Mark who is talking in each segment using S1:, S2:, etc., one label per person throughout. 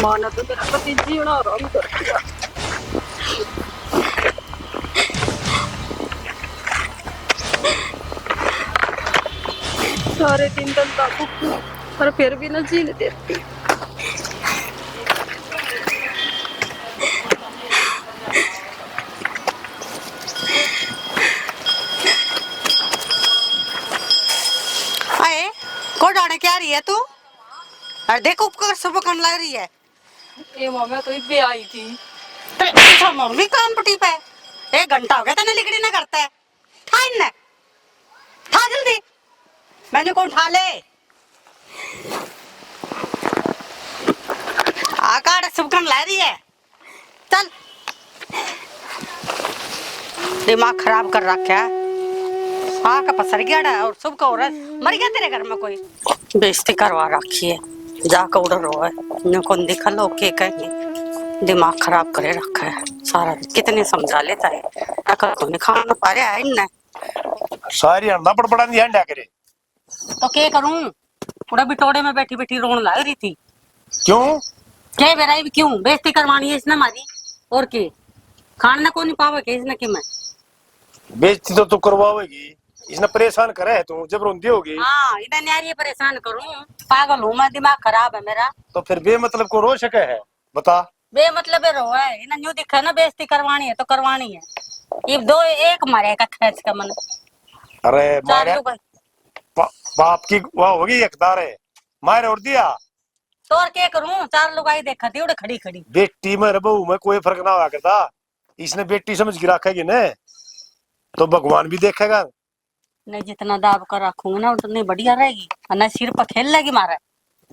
S1: माँ ने तो मेरा पति जीना आराम कर दिया। सारे दिन धंधा भूखू पर फिर भी न जीने देती।
S2: अरे को डाने क्या रही है तू? अरे देखो उपकर सुबह कम लग रही है।
S1: ये माँ तो भी आई थी।
S2: तो अच्छा मम्मी काम पटी पे 1 घंटा हो गया तने लिखड़ी ना करता है। था इन्ने था जल्दी मैंने को उठा ले आकार सुबह कम लग रही है। चल दिमाग खराब कर रखा है। हाँ का पसर गया और सुबह का औरत मर गया तेरे घर में कोई बेइज्जती करवा रखी है। जाकर उधर रो है ने कौन दिखा लो के कहेंगे दिमाग खराब करे रखा है सारा कितने समझा लेता है अकल तो नहीं खाना पा रहा है इन्ने
S3: सारी अंडा पड़पड़ा नहीं हंडा करे
S2: तो क्या करूं पूरा बिटोड़े में बैठी बैठी रोने लग रही थी।
S3: क्यों
S2: क्या बेराई क्यों बेइज्जती करवानी है इसने हमारी और के खाना को नहीं पावे के इसने कि मैं
S3: बेइज्जती तो तू करवाएगी इसने परेशान करे है तू जब रोंदी होगी।
S2: हाँ इधर न्यारी परेशान करूं पागल हूं मैं दिमाग खराब है मेरा।
S3: तो फिर बेमतलब को रो सके है बता
S2: बेमतलब रो है इन्हें न्यू दिखा ना बेइज्जती करवानी है तो करवानी है। ये दो एक मरे का खर्च का मन
S3: अरे मारे
S2: चार
S3: बाप की वाह होगी यकदार है मारे और दिया
S2: तो और क्या करूं 4 लुगाई देखा थी उड़े खड़ी खड़ी
S3: बेटी में बहू में कोई फर्क ना हुआ करता। इसने बेटी समझ के रखेगी न तो भगवान भी देखेगा।
S2: नहीं जितना दाब कर रखूंगा ना उतनी बढ़िया रहेगी ना सिर पर खेल लेगी मारा।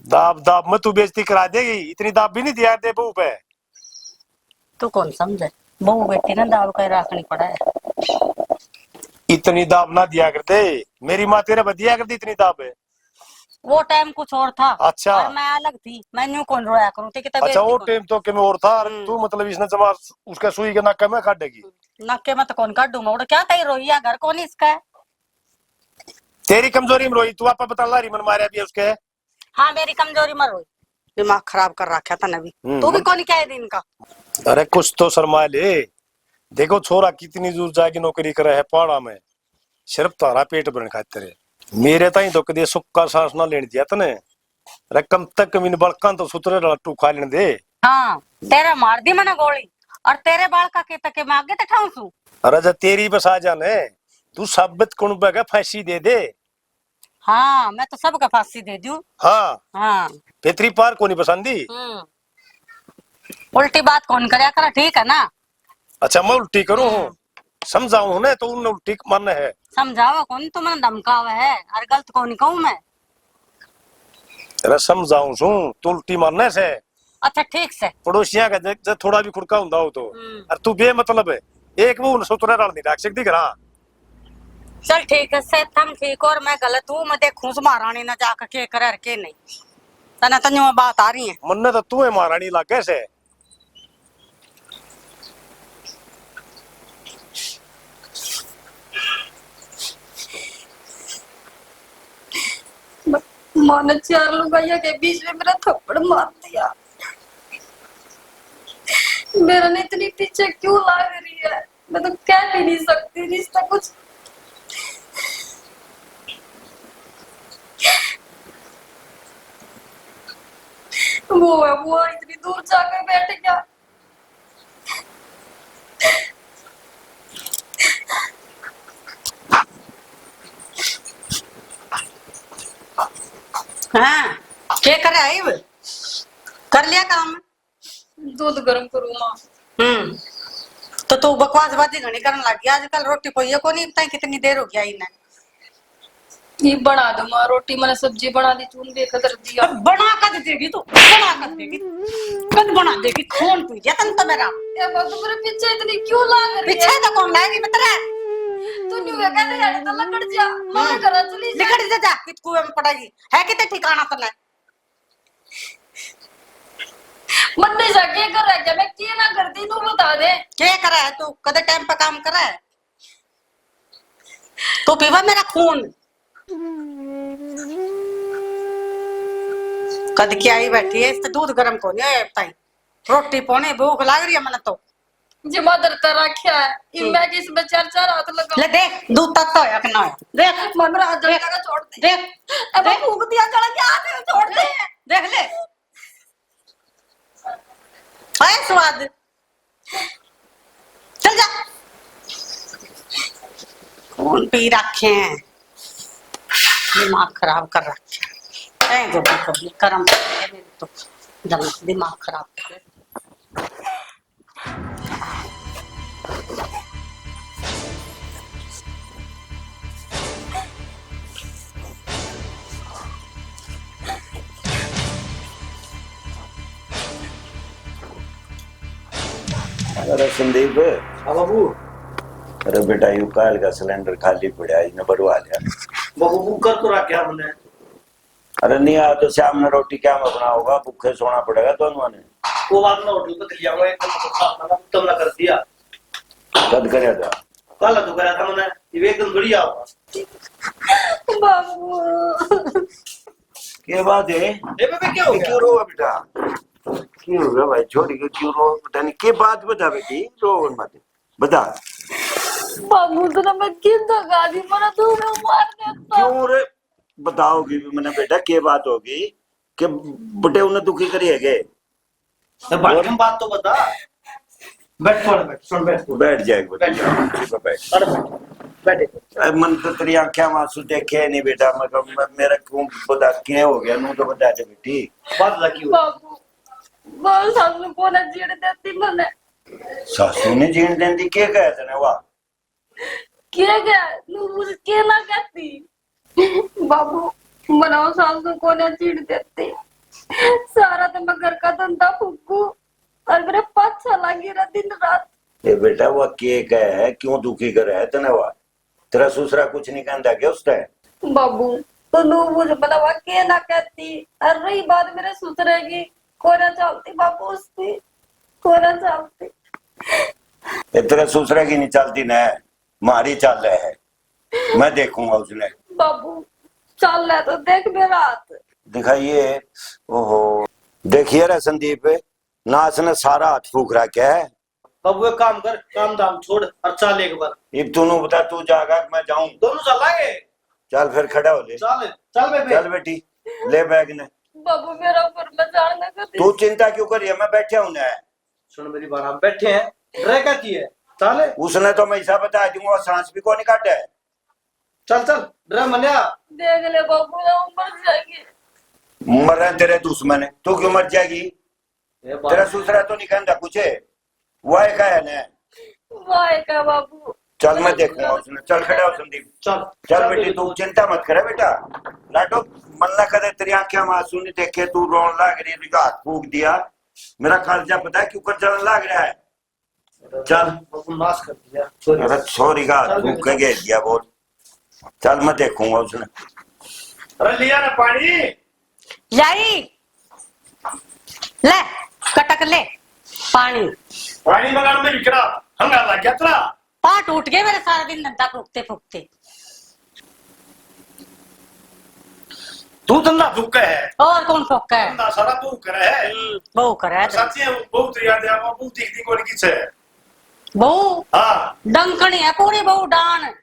S3: दाब दाब में तू बेइज्जती करा देगी इतनी दाब भी नहीं दिया दे बहू पे।
S2: तू कौन समझे बहू बेटी ना दाब कर रखनी पड़ा है।
S3: इतनी दाब ना दिया करते मेरी माँ तेरे बदिया करती इतनी दाब है।
S2: वो टाइम कुछ और था।
S3: अच्छा
S2: और मैं अलग थी मैं न्यू कौन रोया करूं
S3: अच्छा वो टाइम तो के में और था तू मतलब इसने जमा उसका सुई के नाक में काटेगी
S2: नक्के में तो कौन काट दूंगा उड़ा क्या कही रोइया घर कौन इसका है।
S3: तेरी कमजोरी में रोई तू आपा बता ला रही मन मारे अभी उसके।
S2: हाँ मेरी कमजोरी में रोई दिमाग खराब कर रखा था नबी तू भी कौन क्या है दिन का।
S3: अरे कुछ तो शर्मा ले देखो छोरा कितनी दूर जाके नौकरी करे है पहाड़ा में सिर्फ तारा पेट भरने खातिर मेरे ताई तो कदे सुक्का सांस ना लेने दिया तने रकम तक मीन बलकां तो सुतरे लट्टू खा लेने दे।
S2: हाँ तेरा मार दी मैंने गोली और तेरे बाल का के तके मैं आगे तठाऊं सू।
S3: अरे जब तेरी बस आ जाने तू साबित कौन बेगा फांसी दे दे।
S2: हाँ मैं तो सबका फांसी दे दूं।
S3: हाँ
S2: हाँ
S3: पेतरी पार को नहीं पसंदी।
S2: उल्टी बात कौन करे करा ठीक है ना।
S3: अच्छा मैं उल्टी करूं समझाऊं ना तो उन्हें उल्टी मन है
S2: समझावा कौन तो मैंने धमकावा है और गलत कौन कहूं मैं।
S3: अरे समझाऊं सू तो उल्टी मारने से
S2: अच्छा ठीक से
S3: पड़ोसिया का जब थोड़ा भी खुड़का हुंदा हो तो अरे तू बेमतलब है एक वो सुतरे रल नहीं रख सकती घरा।
S2: चल ठीक है से तुम ठीक और मैं गलत हूँ मैं देखूं महारानी ना जाकर के करे के नहीं तना तन्यू बात आ रही है
S3: मन तो तू है महारानी लागे से।
S1: माँ ने 4 लुगाइया के बीच में मेरा थप्पड़ मार दिया। मेरा ने इतनी पीछे क्यों लाग रही है मैं तो कह भी नहीं सकती रिश्ता कुछ। वो है वो इतनी दूर जाकर बैठ गया।
S2: हाँ क्या करे आई वो कर लिया काम
S1: दूध गर्म करूँ माँ।
S2: तो तू बकवास बाजी घनी करने लग गया आजकल रोटी पोइया को नहीं पता कितनी देर हो गया इन्हें।
S1: ये बना दो माँ रोटी मैंने सब्जी बना दी चून भी कर दिया।
S2: बना कर देगी तू बना कर देगी कद बना देगी खून पी गया तन तो मेरा
S1: मेरे पीछे इतनी क्यों लाग रही है।
S2: पीछे तो कौन लाएगी बता
S1: तू न्यू कहते यार तो लकड़ जा मां घर चली जा
S2: लिखड़ जा कित कुएं में पड़ेगी है कितने ठिकाना तने
S1: मन नहीं जाके कर रहा क्या मैं क्या ना करती तू बता दे
S2: क्या करा है तू कदे टाइम पे काम करा है तो पीवा मेरा खून कद की आई बैठी है इस दूध गरम को नहीं है ताई रोटी पौने भूख लाग रही है मन तो
S1: जो मदर तरह क्या है इनमें कि इसमें चार चार हाथ लगा
S2: ले देख दूध तक तो है कि ना है देख
S1: मन में जल का छोड़ दे
S2: देख
S1: अब फूक दिया चला क्या हाथ में छोड़ दे
S2: देख ले आए स्वाद चल जा कौन पी रखे हैं दिमाग खराब कर रखे हैं जो भी कभी कर्म मेरे तो दिमाग खराब कर
S4: अरे संदीप
S3: हाँ बाबू
S4: अरे बेटा यू काल का सिलेंडर खाली पड़ा है इन्हें बढ़वा लिया
S3: बाबू बुक कर तो रखा हमने।
S4: अरे नहीं आ तो शाम में रोटी क्या में बनाओगा भूखे सोना पड़ेगा तो उन्होंने
S3: वो बात ना होटल पे लिया हुआ एक तुम ना कर दिया
S4: कद करे था
S3: कल तो करा था मैंने ये एकदम बढ़िया हुआ
S1: बाबू
S4: क्या बात है
S3: ए बेबे क्या हो गया
S4: क्यों रोवा बेटा क्यों रो भाई छोड़ी के क्यों रो बेटा नहीं के बात बता बेटी रो मत बता
S1: बाबू तो ना मैं किन तो गाड़ी पर तू मैं मार देता
S4: क्यों रे बताओगी भी मैंने बेटा के बात होगी कि बटे उन्हें दुखी करी है के
S3: बात बात तो बता बैठ सुन
S4: बैठ जाएगा बैठ मन तो तेरी आंखें आंसू देखे नहीं बेटा मतलब मेरा क्यों बता क्या हो गया नू तो बता दे बेटी
S3: बात लगी
S1: बाबू बहुत सासू को ना जीड़ देती मैंने
S4: सासू ने जीण देंदी के कहे थे वाह
S1: क्या क्या तू मुझे क्या ना कहती बाबू बनाओ सासू को ना जीड़ देती सारा तो मैं घर का धंधा फूकू और मेरे पाछा लगी रहा दिन रात
S4: ये बेटा वो के कहे है क्यों दुखी करे है तने वाह तेरा ससुरा कुछ नहीं कहता क्या उसका
S1: बाबू तो नू मुझे बतावा के ना कहती और रही बात मेरे ससुरे की कोना चलती बाबू उसकी कोना चलती
S4: ये तेरा ससुरा की नहीं चलती ना मारी चल रहा है मैं देखूंगा उसने
S1: बाबू चल रहा तो देख मेरा हाथ
S4: दिखाइए ओहो देखिए रे संदीप नाच ने सारा हाथ फूक रहा क्या है
S3: बाबू एक काम कर काम धाम छोड़ और चल एक बार
S4: अब तू बता तू जागा मैं जाऊं
S3: दोनों चलाएंगे
S4: चल फिर खड़ा हो ले
S3: चल बेबे
S4: चल बेटी ले बैग ने
S1: बाबू मेरा ऊपर मैं जाना करती
S4: तू चिंता क्यों करी है मैं बैठे हूं ना
S3: सुन मेरी बात हम बैठे हैं रह कहती है चल
S4: उसने तो मैं ऐसा बता दूंगा सांस भी को नहीं काटा है
S3: चल ड्रा मनिया
S1: देख ले बाबू ना मर जाएगी
S4: मर रहे तेरे दुश्मन है तू क्यों मर जाएगी तेरा ससुरा तो नहीं कहता कुछ है वह का है ना
S1: वाह का बाबू
S4: चल मैं देखूंगा उसने चल खड़ा हो संदीप चल बेटी तू चिंता मत करे बेटा लाडो मन ना करे तेरी आंखें आंसू नहीं देखे तू रोन लाग रही है हाथ फूक दिया मेरा कर्जा पता है क्यों कर्जा लाग रहा है चल
S3: नाश कर दिया
S4: अरे सॉरी का हाथ फूक के घेर दिया बोल चल मैं देखूंगा उसने
S3: अरे लिया ना पानी
S2: लाई ले कटक ले पानी
S3: मंगाने में बिखरा हंगा लग गया तेरा
S2: पाट उठ गए मेरे सारा दिन धंधा फूकते फूकते
S3: तू धंधा फूक है
S2: और कौन फूका है
S3: धंधा सारा तू करे है
S2: बहू करे
S3: सच्ची है बहुत याद है वो बहुत दिखती कोई किस है
S2: बहू
S3: हां
S2: डंकनी है पूरी बहू डान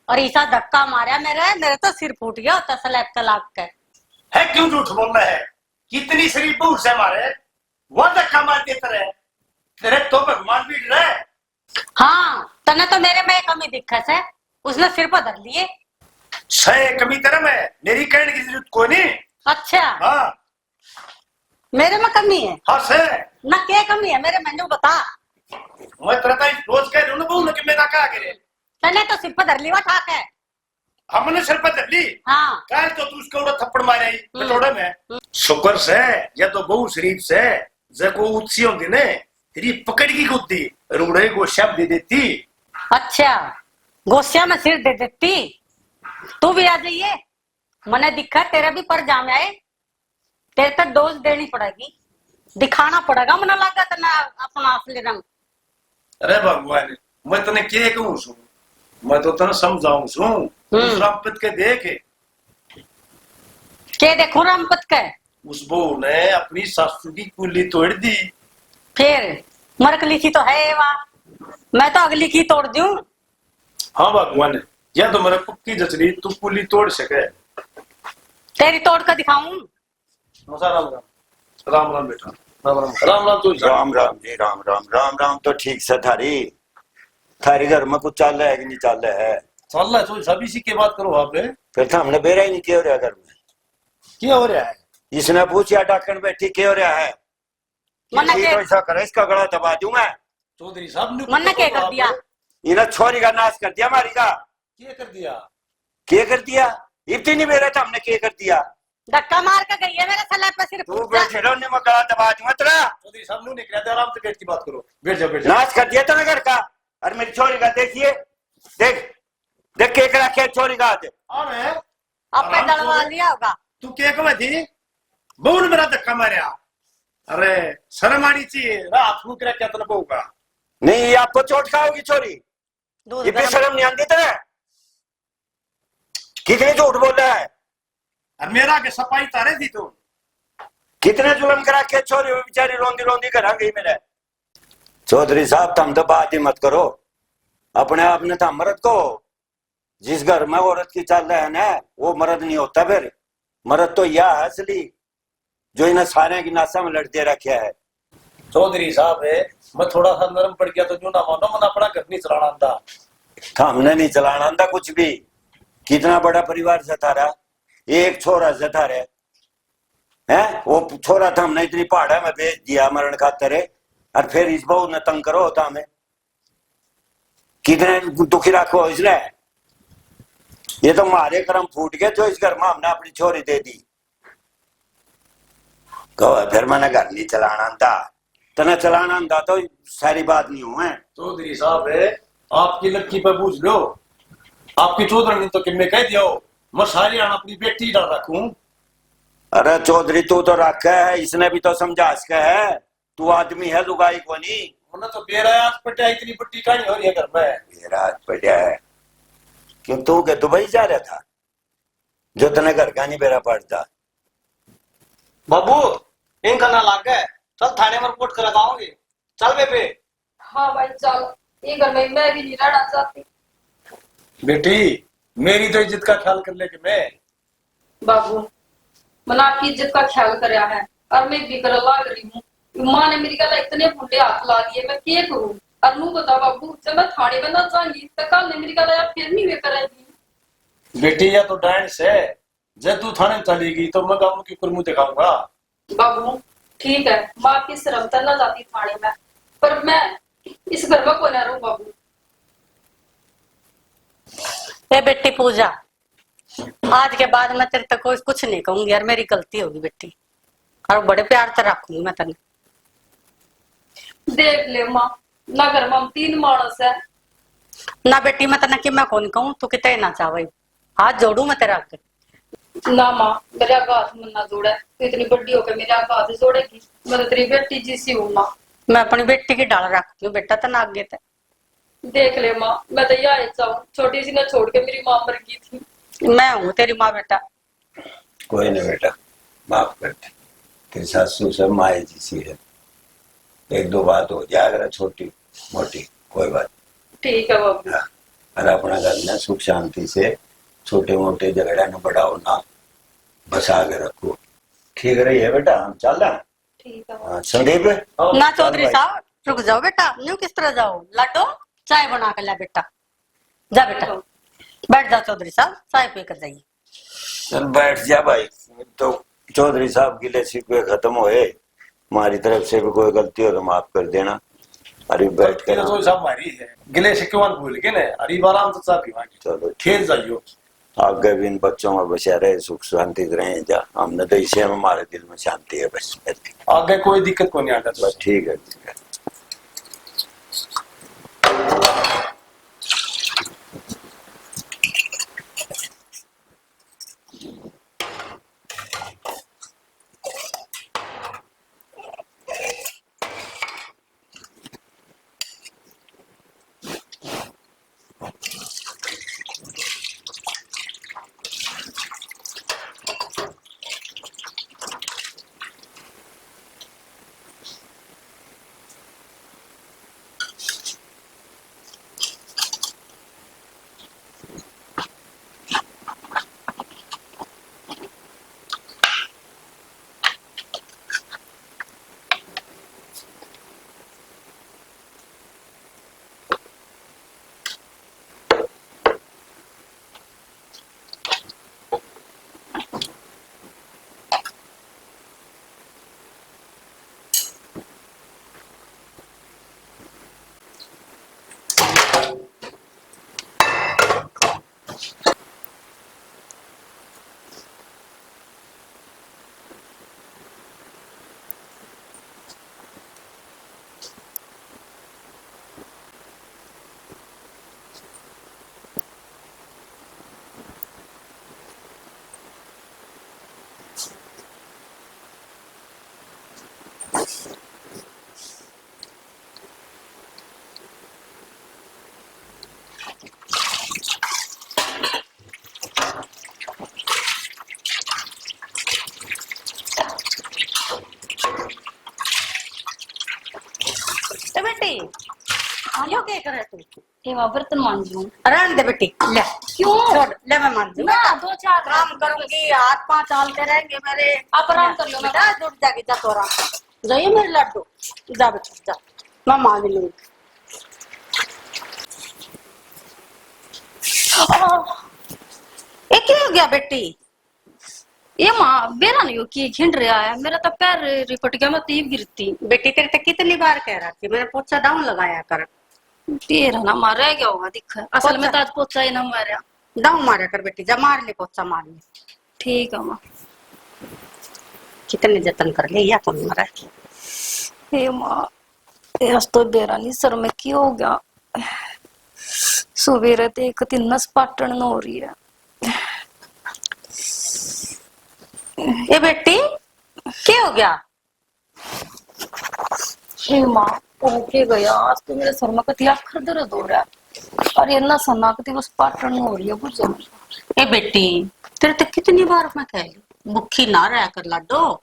S2: और ऐसा धक्का मारा मेरे तो सिर फूट गया होता स्लैब का लाग के
S3: है क्यों झूठ बोल रहा है कितनी शरीफ बहू से मारे वो धक्का मारते तेरे तो भगवान भी रहे
S2: हाँ तने तो मेरे में कमी दिक्कत है उसने सिर पर धर लिए
S3: सही कमी तेरे में मेरी कहने की जरूरत कोई नहीं
S2: अच्छा
S3: हाँ
S2: मेरे में कमी है
S3: हाँ से
S2: ना क्या कमी है मेरे मैंने बता
S3: मैं तेरा रोज कह रही हूँ ना बहू ने कि मेरा क्या करे
S2: तने तो सिर पर धर लिया ठाक है
S3: हमने सिर पर धर ली
S2: हाँ
S3: कल तो तू उसको थप्पड़ मारे बटोड़े में शुक्र से या तो बहु शरीफ से जको उत्सी होती ने तेरी पकड़ की कुत्ती रूढ़े को शब्द दे देती
S2: अच्छा गोस्या में सिर दे देती तू भी आ जाइए मने दिखा तेरा भी पर जाम आए तेरे तक डोज देनी पड़ेगी दिखाना पड़ेगा मना लगा तना अपना असली रंग
S3: अरे भगवान मैं तने क्या कहूं सु मैं तो तने समझाऊं सु दूसरा पत के देख
S2: के देखो रामपत के
S3: उस बहू ने अपनी सासू की कुल्ली तोड़ दी।
S2: फिर मरक लिखी तो है वहाँ, मैं तो अगली की तोड़ दूं।
S3: हाँ भगवान, यह तो मेरे पक्की जचरी, तू कुल्ली तोड़ सके।
S2: तेरी तोड़ कर दिखाऊं।
S3: राम राम। राम राम बेटा, राम राम। राम राम। तू
S4: राम राम जी, राम राम। राम राम तो ठीक से थारी थारी घर में कुछ चल रहा है कि नहीं चल रहा है?
S3: चल रहा है तो सभी सी की बात करो आपने।
S4: फिर तो हमने बेरा ही नहीं किया हो रहा घर में।
S3: क्या हो रहा है?
S4: इसने पूछा डाकन बैठी क्या हो रहा है?
S2: मन्ना
S4: ठीक
S2: के
S4: तो ऐसा करे, इसका गला दबा दूं मैं।
S3: चौधरी साहब ने
S2: मन्ना क्या कर दिया?
S4: इन्हें छोरी का नाश कर दिया हमारी का।
S3: क्या कर दिया?
S4: क्या कर दिया? इतनी बेरा था हमने क्या कर दिया?
S2: धक्का मार कर गई है मेरे सलाह पे सिर्फ।
S4: तू बैठे रहो, मैं गला दबा दूंगा तेरा।
S3: चौधरी साहब ने निकला था, आराम से बैठ की बात करो। बैठ जाओ, बैठ जाओ।
S4: नाश कर दिया था घर का। और मेरी छोरी का देखिए, देख देख के रखे छोरी का हाथ।
S3: अरे
S2: अब पे दलवा दिया होगा।
S3: तू क्या कमा थी? बहू ने मेरा धक्का मारा। अरे शर्म आनी चाहिए, रात को क्या क्या तलब होगा।
S4: नहीं, ये आपको चोट खाओगी छोरी।
S2: दूध
S4: ये भी
S2: गर्म।
S4: शर्म नहीं आती तेरे? कितने झूठ बोल रहा है?
S3: और मेरा के सफाई तारे थी तू।
S4: कितने जुल्म करा के छोरी वो बेचारी रोंदी रोंदी घर आ गई मेरे। चौधरी साहब तुम तो बात ही मत करो अपने आप ने। था मर्द को, जिस घर में औरत की चल रहा है ना, वो मर्द नहीं होता। फिर मर्द तो यह है असली, जो इन्हें सारे की नासा में लड़ दे रखा है।
S3: चौधरी साहब है, मैं थोड़ा सा नरम पड़ गया तो जो ना मानो, मन अपना घर नहीं चलाना था।
S4: हमने नहीं चलाना आंदा कुछ भी। कितना बड़ा परिवार जता रहा, एक छोरा जता रहे है। वो छोरा था हमने इतनी पहाड़ा में भेज दिया मरण खातर है, और फिर इस बहू ने तंग करो होता हमें। कितने दुखी रखो इसने। ये तो हमारे कर्म फूट गए जो इस घर में हमने अपनी छोरी दे दी। कहो फिर मैंने घर नहीं चलाना था, तना चलाना था तो सारी बात नहीं हुआ है।
S3: चौधरी साहब है, आपकी लड़की पर पूछ लो। आपकी चौधरी ने तो किन्ने कह दिया हो, मैं सारी आना अपनी बेटी डाल रखूं।
S4: अरे चौधरी तू तो रखा है, इसने भी तो समझा सका है। तू आदमी है, लुगाई को नहीं।
S3: उन्हें तो बेराज पटिया, इतनी बड़ी कहानी हो रही है घर में।
S4: बेराज पटिया है क्यों? तू के दुबई जा रहा था जो तने घर का नहीं बेरा पड़ता?
S5: बाबू इनका ना लाग गए, चल थाने में रिपोर्ट करा पाओगे। चल बेबे।
S1: हाँ भाई चल, ये घर में मैं भी नहीं रहना चाहती।
S3: बेटी मेरी तो इज्जत का ख्याल कर ले कि मैं।
S1: बाबू मैंने आपकी इज्जत का ख्याल कराया है और मैं भी कर लाग रही हूँ। माँ ने मेरी गला इतने फुंडे हाथ ला दिए, मैं क्या करूँ? और नू बता बाबू, जब मैं थाने में ना जाऊंगी तो कल ने मेरी गला फिर नहीं वे करेगी।
S3: बेटी या तो डांस है, जब तू थाने चलेगी तो मैं गाँव की कुर्मू दिखाऊंगा।
S1: बाबू ठीक है, माँ आपकी शर्म तो ना जाती थाने में, पर मैं इस घर में को ना रहूं बाबू।
S2: ए बेटी पूजा, आज के बाद मैं तेरे तक कोई कुछ नहीं कहूंगी यार, मेरी गलती होगी बेटी, और बड़े प्यार से रखूंगी मैं तेने।
S1: देख ले माँ, ना घर में हम 3 मानस है।
S2: ना बेटी मैं तेने कि मैं कौन कहूँ, तू कितने ना चाहे, हाथ जोड़ू मैं तेरा आगे।
S1: ना माँ, मेरे आगे हाथ मन ना जोड़े। तू इतनी बड़ी होकर मेरे आगे हाथ जोड़ेगी? मैं तो तेरी बेटी जैसी हूँ माँ।
S2: मैं अपनी बेटी की डाल रखती हूँ बेटा तेना आगे ते।
S1: देख ले माँ, मैं तो यह चाहूँ, छोटी सी ने छोड़ के मेरी माँ मर गई थी।
S2: मैं हूँ तेरी माँ बेटा।
S4: कोई नहीं बेटा, माफ कर दे। तेरी सासू से माए जैसी है, 1-2 बात हो जाए अगर छोटी मोटी, कोई बात।
S1: ठीक है बाबू।
S4: हाँ, और अपना घर में सुख शांति से छोटे मोटे झगड़ा न बढ़ाओ ना, बसा के रखो। ठीक रही है बेटा, हम चल रहे हैं।
S1: ठीक है बाबू।
S4: हाँ, संदीप
S2: ना चौधरी साहब रुक जाओ बेटा, न्यू किस तरह जाओ? लाडो चाय बना कर ला बेटा, जा बेटा बैठ जा। चौधरी साहब चाय पी कर जाइए।
S4: चल बैठ जा भाई। तो चौधरी साहब गिले शिकवे खत्म हुए, हमारी तरफ से भी कोई गलती हो तो माफ कर देना। अरे बैठ कर
S3: तो सब हमारी है, गिले शिकवा भूल के ना, अरे आराम से चाह पीवांगे।
S4: चलो
S3: खेल जाइयो।
S4: आगे भी इन बच्चों में बचा रहे, सुख शांति से रहे। जा, हमने तो इसे में हमारे दिल में शांति है बस।
S3: आगे कोई दिक्कत को नहीं आता।
S4: बस ठीक है।
S2: यो क्या करे तू?
S1: ये माँ बर्तन मांजू।
S2: रहने दे बेटी, ले
S1: क्यों?
S2: छोड़, ले मैं मान
S1: ना 2-4
S2: काम करूंगी, हाथ पांव चलते रहेंगे मेरे।
S1: आप आराम कर लो, मैं
S2: बेटा जुट जाके जा तोरा, जाइए मेरे लड्डू, जा बेटा जा, मैं मान लूंगी। ये क्या हो गया बेटी?
S1: ये माँ बेरा नहीं हो कि घिंड रहा है, मेरा तो पैर रिपट गया, मैं तीब गिरती।
S2: बेटी तेरे तो कितनी बार कह रहा थी मैंने पोछा डाउन लगाया कर।
S1: तेरा ना मार रह गया होगा, दिखा असल में
S2: पोछा।
S1: तो आज पोछा ही ना मारा।
S2: डाउन मारा कर बेटी, जा मार ले पोछा मार ले।
S1: ठीक है माँ।
S2: कितने जतन कर ले या कौन मरा?
S1: हे माँ, आज तो बेरा नहीं सर में क्यों हो गया। सवेरे ते एक दिन नस पाटन न हो रही है।
S2: ये बेटी क्या हो गया?
S1: हे माँ, ओके गया, आज तो मेरे सर में कति आखिर दर्द हो रहा है और ये नस ना कति बस पाटन न हो रही है बुझे।
S2: ए बेटी तेरे तो कितनी बार मैं कह ली भूखी ना रहा कर लाडो,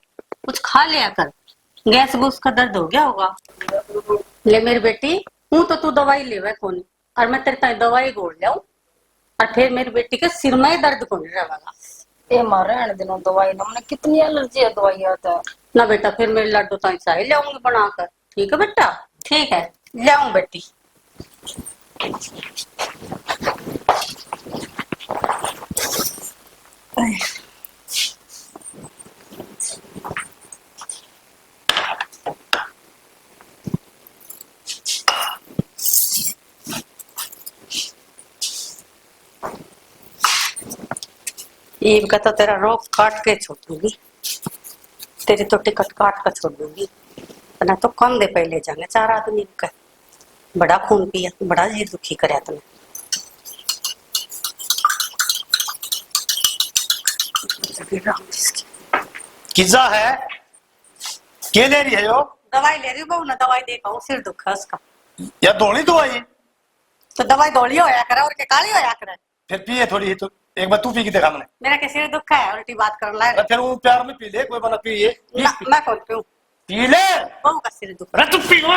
S2: कुछ खा लिया कर, गैस बूस का दर्द हो गया होगा। ले मेरी बेटी, हूँ तो तू दवाई ले कौन, और मैं तेरे ताई दवाई गोड़ लाऊं, और फिर मेरी बेटी के सिर में दर्द कौन रहेगा।
S1: ए माँ रहने देना दवाई ना, मैंने कितनी एलर्जी है दवाई आता है।
S2: ना बेटा फिर मेरे लड्डू ताई चाय ले आऊंगी बनाकर, ठीक है बेटा? ठीक है ले आऊं बेटी। ईब का तो तेरा रोक काट के छोड़ दूंगी, तेरी तो टिकट काट कर छोड़ दूंगी, ना तो कम दे पहले जाने 4 आदमी का। बड़ा खून पिया, बड़ा जी दुखी करे तने।
S3: किजा है के ले रही है यो?
S2: दवाई ले रही हूँ बहू ना, दवाई देखा हूँ, सिर दुख है उसका।
S3: या धोनी दवाई?
S2: तो दवाई धोली होया करे और के काली होया करे।
S3: फिर पिए थोड़ी ही तो, एक बार तू पी के देखा मैंने।
S2: मेरा के सिर दुख है, उल्टी बात कर ला।
S3: अरे फिर वो प्यार में पी ले, कोई बना पिए।
S2: मैं कौन पीऊं?
S3: पी ले।
S2: बहू का सिर दुख।
S3: अरे तू पी लो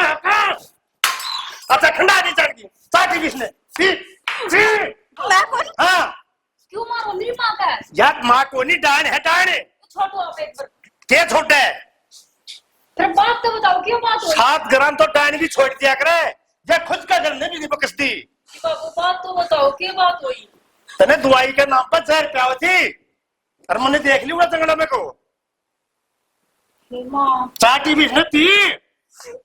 S3: अच्छा ठंडा नहीं चढ़ गई चाटी किसने? P P.
S2: मैं कौन?
S3: हाँ
S1: क्यों मारो, मेरी माँ का है।
S3: यार माँ को नहीं, डांड है डांड।
S1: छोटो आप एक बार,
S3: क्या छोटा है?
S1: फिर बात तो बताओ क्यों बात हुई।
S3: 7 ग्राम तो डांड भी छोड़ दिया करे, ये खुद का जलने भी नहीं बकसती।
S1: बाबू बात तो बताओ क्यों बात हुई।
S3: तने दवाई के नाम पर 1000 रुपया थी, और मैंने देख लिया जंगला में को
S1: माँ
S3: चाटी भी इसने पी।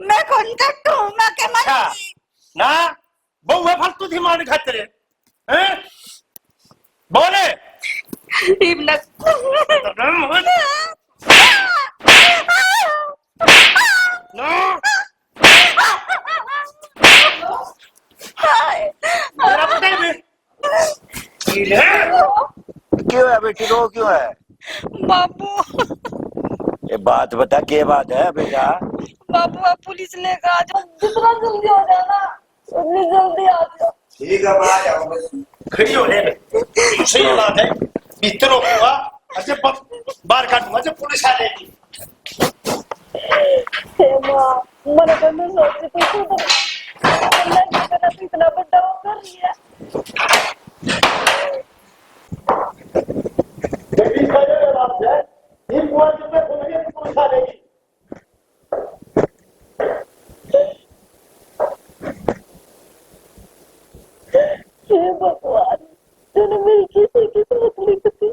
S2: मैं कौन कट्टू, मैं के
S3: अच्छा
S2: मरी
S3: ना बहु है फालतू थी मान खाते रहे हैं बोले ना मेरा पता है
S4: क्यों है बेटी, रो क्यों है?
S2: बाबू।
S4: ये बात बता, क्या बात है बेटा?
S2: बाबू आप पुलिस लेकर आ जाओ।
S1: जितना जल्दी हो जाना उतनी जल्दी आ जाओ।
S4: ठीक है, मैं आ जाऊंगा।
S3: खड़ी होने में सही बात है, भीतर होगा अच्छा बाहर काटूंगा जब पुलिस आ जाएगी।
S1: माँ मैंने तो नहीं सोची थी तू इतना बड़ा वो कर रही है।
S3: पुलिस आ जाएगी।
S1: हे भगवान, तूने मेरी किसी किस्मत लिख दी।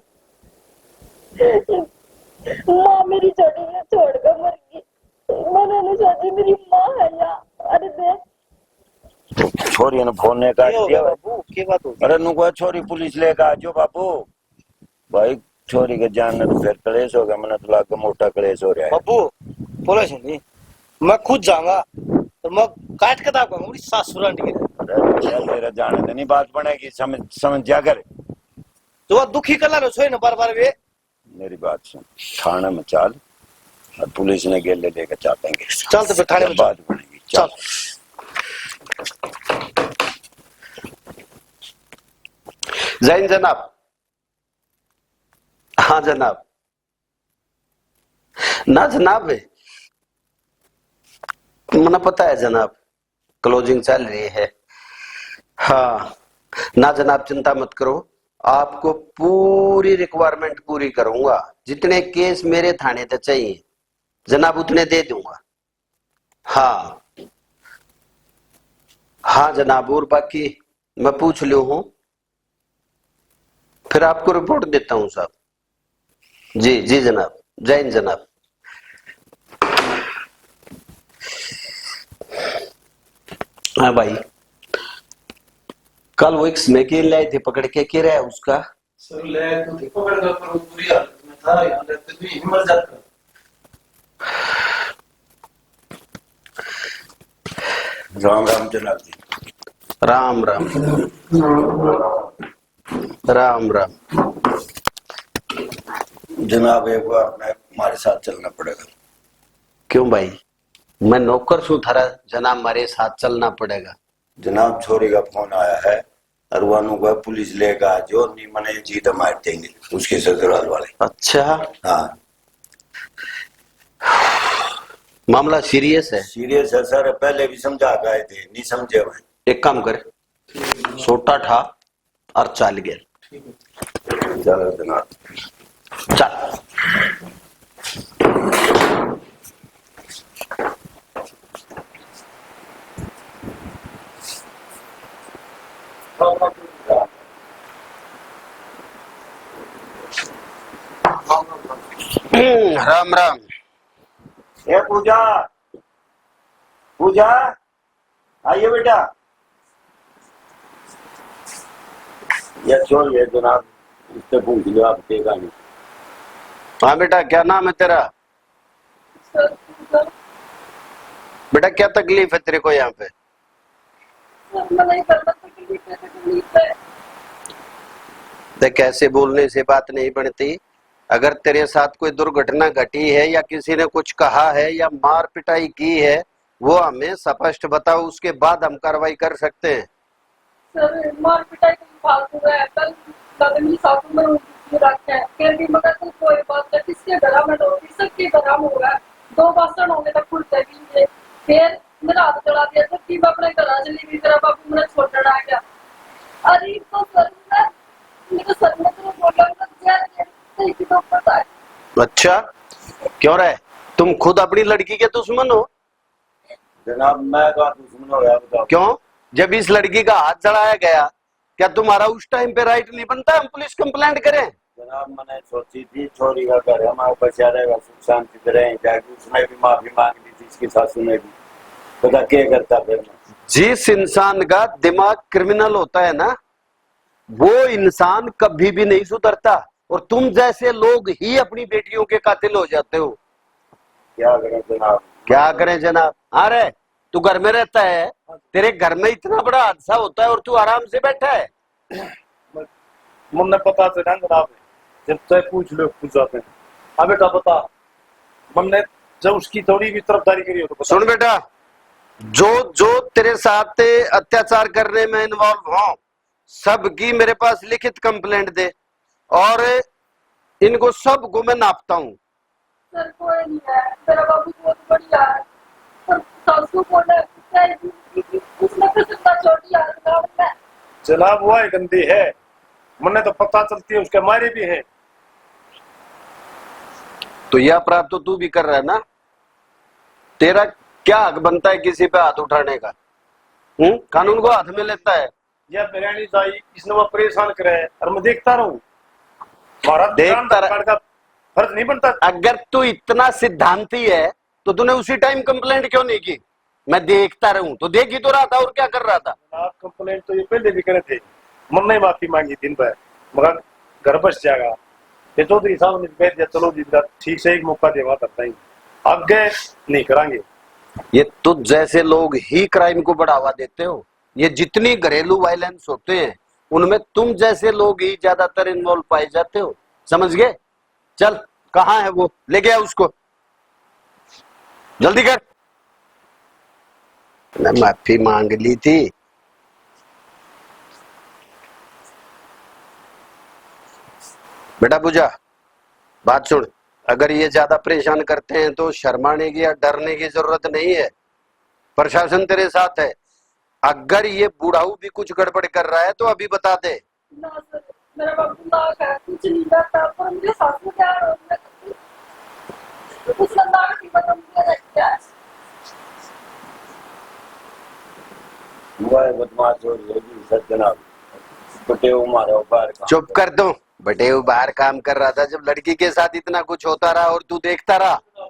S1: माँ मेरी छोटी ने छोड़कर मर गई, मैंने नहीं सोची मेरी माँ है या। अरे देख
S4: छोरी ने फोन ने काट दिया
S5: बाबू, क्या बात हो गई?
S4: अरे नुको छोरी पुलिस लेकर आ जाओ बाबू। भाई छोरी के जानने तो फिर क्लेश हो गया, मैंने तो लगा मोटा क्लेश हो रहा है।
S5: बाबू पुलिस नहीं, मैं खुद जाऊंगा तो मैं काट के दाऊंगा मेरी सासुर आंटी के।
S4: अरे तेरा जाने तो नहीं बात बनेगी, समझ जा कर।
S5: तो दुखी कलर हो ना बार बार वे।
S4: मेरी बात सुन, थाना में चल और पुलिस ने गेले लेकर चापेंगे।
S5: चल तो फिर थाने में
S4: बात बनेगी, चल।
S6: जैन जनाब। हाँ जनाब। ना जनाब, मना पता है जनाब, क्लोजिंग चल रही है। हाँ ना जनाब, चिंता मत करो, आपको पूरी रिक्वायरमेंट पूरी करूंगा। जितने केस मेरे थाने तक चाहिए जनाब उतने दे दूंगा। हाँ हाँ जनाब, और बाकी मैं पूछ लिया हूं, फिर आपको रिपोर्ट देता हूं साहब। जी जी जनाब, जय हिंद जनाब। हाँ भाई, कल वो एक स्मैकिंग लाई थी पकड़ के रहा है उसका।
S5: सर ले तो थी पकड़ कर, पर वो बुरी हालत में था, यहाँ रहते भी मर जाता।
S4: राम राम जनाब जी।
S6: राम राम राम राम।
S4: जनाब एक बार मैं हमारे साथ चलना पड़ेगा।
S6: क्यों भाई, मैं नौकर छू थारा, जनाब हमारे साथ चलना पड़ेगा।
S4: जनाब छोरी का फोन आया है, अरवानों को पुलिस लेगा जो नहीं मने जीत मार देंगे उसके ससुराल वाले।
S6: अच्छा,
S4: हाँ
S6: मामला सीरियस है।
S4: सीरियस है सर, पहले भी समझा गए थे, नहीं समझे हुए।
S6: एक काम कर, सोटा ठा और चाल गया।
S4: चलो जनाब।
S6: चल। राम राम।
S4: ए पूजा, पूजा आइए बेटा। ये छोड़ ये जनाब, इससे पूछ लो आप देगा नहीं।
S6: हाँ बेटा, क्या नाम है तेरा? बेटा क्या तकलीफ है तेरे को यहाँ पे? देख, ऐसे बोलने से बात नहीं बनती। अगर तेरे साथ कोई दुर्घटना घटी है या किसी ने कुछ कहा है या मार पिटाई की है, वो हमें स्पष्ट बताओ, उसके बाद हम कार्रवाई कर सकते हैं।
S1: सर मार पिटाई की फालतू है, कल कदमी साथों में रखा है, फिर भी मगर तो कोई बात नहीं, किसके घर में डोरी सबके घर में होगा, 2 बासन होंगे तक खुलते भी। फिर मेरा हाथ चढ़ा दिया तो कि मैं अपने घर चली गई, तेरा बाबू मैंने छोड़ना आ गया। अरे तो सर मेरे सर में तो बोला तो पता है।
S6: अच्छा, क्यों रहे? तुम खुद अपनी लड़की के दुश्मन हो?
S4: जनाब मैं तो दुश्मन हो गया, बताओ
S6: क्यों? जब इस लड़की का हाथ जलाया गया, क्या तुम्हारा उस टाइम पे राइट नहीं बनता हम पुलिस कंप्लेंट करें?
S4: जनाब मैंने सोची थी छोरी का घर हमारा बचा रहेगा, सुख शांति से रहें, जाके उसने भी माफी मांग ली थी, इसकी सासू ने भी। पता क्या करता फिर मैं?
S6: जिस इंसान का दिमाग क्रिमिनल होता है ना, वो इंसान कभी भी नहीं सुधरता, और तुम जैसे लोग ही अपनी बेटियों के कातिल हो जाते हो।
S4: क्या करें जनाब?
S6: क्या करें जनाब? अरे तू घर में रहता है, तेरे घर में इतना बड़ा हादसा होता है और तू आराम से बैठा है।
S3: मुन्ने पता चला जनाब, जब तक पूछ लो पूछ जाते हैं। हाँ बेटा बता, हमने जब उसकी थोड़ी भी तरफदारी करी हो तो बता।
S6: सुन बेटा, जो जो तेरे साथ अत्याचार करने में इन्वॉल्व हो, सबकी मेरे पास लिखित कंप्लेंट दे, और इनको सबको मैं नापता हूँ।
S1: सर कोई नहीं है, मेरा बाबू बहुत बढ़िया है, पर सासू को ना उसने फिर सुनना छोड़ी यार में।
S3: जनाब वो है गंदी है, मुन्ने तो पता चलती है उसके मारे भी है।
S6: तो यह अपराध तो तू भी कर रहा है ना? तेरा क्या हक बनता है किसी पे हाथ उठाने का? कानून को हाथ में लेता है।
S3: यह बिरयानी दाई इसने वो परेशान करे है, और मैं देखता रहूं, हमारा
S6: देखता
S3: का फर्ज नहीं बनता।
S6: अगर तू इतना सिद्धांती है तो तूने उसी टाइम कंप्लेंट क्यों नहीं की? मैं देखता रहूं तो देख ही तो रहा था, और क्या कर रहा था?
S3: आप कंप्लेंट तो ये पहले भी करे थे, मुन्ने माफी मांगी दिन भर, मगर घर बस जाएगा। ये चौधरी साहब ने कह दिया चलो जी ठीक से एक मौका देवा करता ही, आगे नहीं करांगे।
S6: ये तुझ जैसे लोग ही क्राइम को बढ़ावा देते हो। ये जितनी घरेलू वायलेंस होते हैं उनमें तुम जैसे लोग ही ज्यादातर इन्वॉल्व पाए जाते हो, समझ गए? चल, कहाँ है वो? ले गया उसको, जल्दी कर। मैं माफी मांग ली थी। बेटा पूजा, बात सुन, अगर ये ज्यादा परेशान करते हैं तो शर्माने की या डरने की जरूरत नहीं है। प्रशासन तेरे साथ है, अगर ये बुढ़ाऊ भी कुछ गड़बड़ कर रहा है तो अभी बता दे।
S1: ना सर, मेरा बाबू नाक है, कुछ नहीं करता, पर मुझे सास में क्या है, कुछ नाक की बदम मुझे क्या है।
S4: हुआ है बदमाश और योगी सज्जना बटे मारा बाहर का।
S6: चुप कर दो। बटे वो बाहर काम कर रहा था जब लड़की के साथ इतना कुछ होता रहा और तू देखता रहा।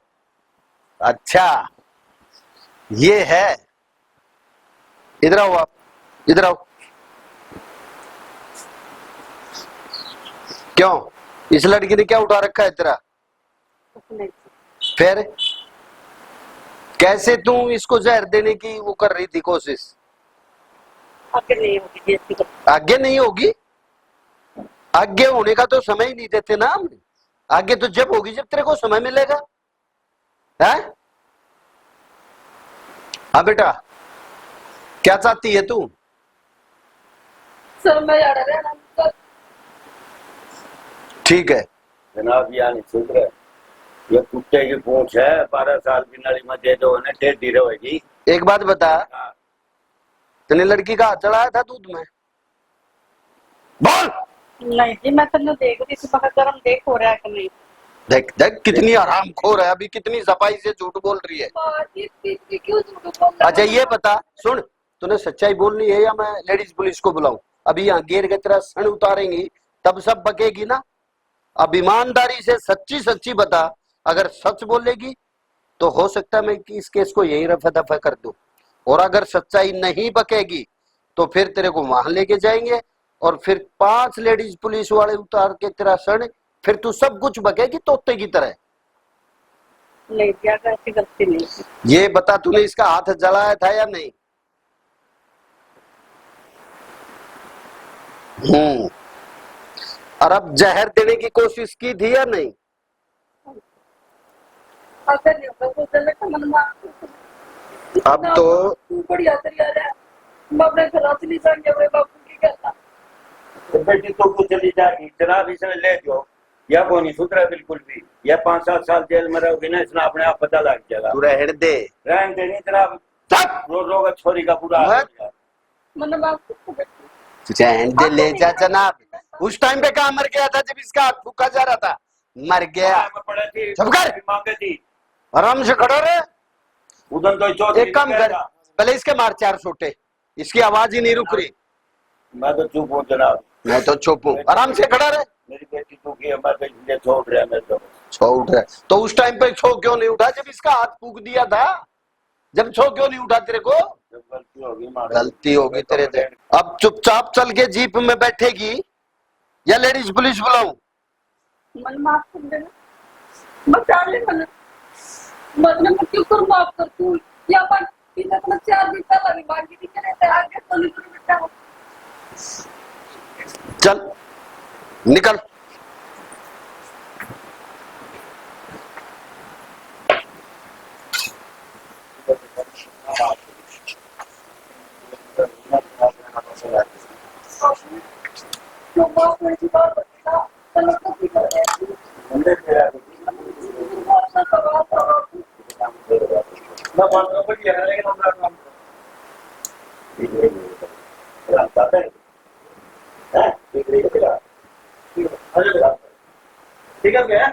S6: अच्छा ये है, इधर आओ आप, इधर आओ। क्यों, इस लड़की ने क्या उठा रखा है तेरा? फिर कैसे तू इसको जहर देने की वो कर रही थी कोशिश?
S2: आगे नहीं होगी बेइज्जती।
S6: आगे नहीं होगी? आगे होने का तो समय ही नहीं देते ना हम। आगे तो जब होगी जब तेरे को समय मिलेगा। है हाँ बेटा, क्या चाहती है तू?
S1: सर मैं यार रहना सर।
S6: ठीक है,
S4: जनाब यहाँ नहीं सुन रहे, ये कुत्ते की पूंछ है, 12 साल की नली में दे दो उन्हें, टेढ़ी रहेगी।
S6: एक बात बता, तूने लड़की का हाथ चढ़ाया था दूध में? बोल।
S2: नहीं जी, मैं तो देख रही थी, मगर गरम देख हो रहा है कि नहीं।
S6: देख देख कितनी हरामखोर है, अभी कितनी सफाई से झूठ बोल रही है।
S1: क्यों झूठ बोल रहा है?
S6: अच्छा ये बता, सुन, तूने सच्चाई बोलनी है या मैं लेडीज पुलिस को बुलाऊं? अभी यहाँ गेर के तेरा सण उतारेंगी तब सब बकेगी ना। अब ईमानदारी से सच्ची सच्ची बता, अगर सच बोलेगी तो हो सकता है मैं कि इस केस को यही रफा दफा कर दूं, और अगर सच्चाई नहीं बकेगी तो फिर तेरे को वहां लेके जाएंगे और फिर 5 लेडीज पुलिस वाले उतार के तेरा सण, फिर तू सब कुछ बकेगी तोते की तरह।
S2: नहीं जी, अगर ऐसी गलती नहीं की।
S6: ये बता, तूने इसका हाथ जलाया था या नहीं? और अब जहर देने की कोशिश की थी या नहीं?
S1: अगर नहीं होगा तो चले तो मन में
S6: अब तो
S1: तू बढ़िया तरीका है। मैं अपने घर से नहीं जाएंगे, अपने बापू की कहता।
S4: तो बेटी तो कुछ चली जाएगी, जनाब इसने ले जाओ, या वो नहीं सुधरा बिल्कुल भी, या 5-7 साल जेल में रहोगी ना, इसने अपने आप पता लग जाएगा।
S6: तू रहने दे।
S4: रहने दे नहीं जनाब, रोज छोरी का पूरा हाल हो गया।
S1: मैंने बापू को
S6: रहने दे, ले जा जनाब। उस टाइम पे कहाँ मर गया था जब इसका हाथ फूका जा रहा था? मर गया।
S4: में पड़े थी,
S6: चुप कर।
S4: मांगे थी,
S6: आराम से खड़ा रहे।
S4: उधर तो चौधरी
S6: एक काम कर, पहले इसके मार 4 छोटे, इसकी आवाज ही नहीं रुक रही।
S4: मैं तो चुप हूँ जनाब,
S6: मैं तो चुप हूँ, आराम से खड़ा रहे।
S4: मेरी बेटी तो की है, मैं तो इसलिए छोड़ रहा मैं तो।
S6: छो उठ रहा है तो उस टाइम पे छो क्यों नहीं उठा जब इसका हाथ फूक दिया था? जब छो क्यों नहीं उठा तेरे को?
S4: जब गलती होगी मारो।
S6: गलती होगी तेरे से। अब चुपचाप चल के जीप में बैठेगी या लेडीज पुलिस बुलाऊं?
S1: मन माफ कर देना, बचा ले मन। मतलब मैं क्यों कर माफ कर तू? या पर इतना तो 4 दिन पहले भी मांगी थी, करे थे आगे तो नहीं तो बेटा।
S6: चल निकल।
S1: जो माफ कर दी बात बता, तो लोग तो ठीक है।
S4: अंदर गया
S1: बहुत सा सवाल था बापू।
S4: मैं बात कर रही है लेकिन हमरा काम रास्ता है ठीक है ठीक है ठीक है क्या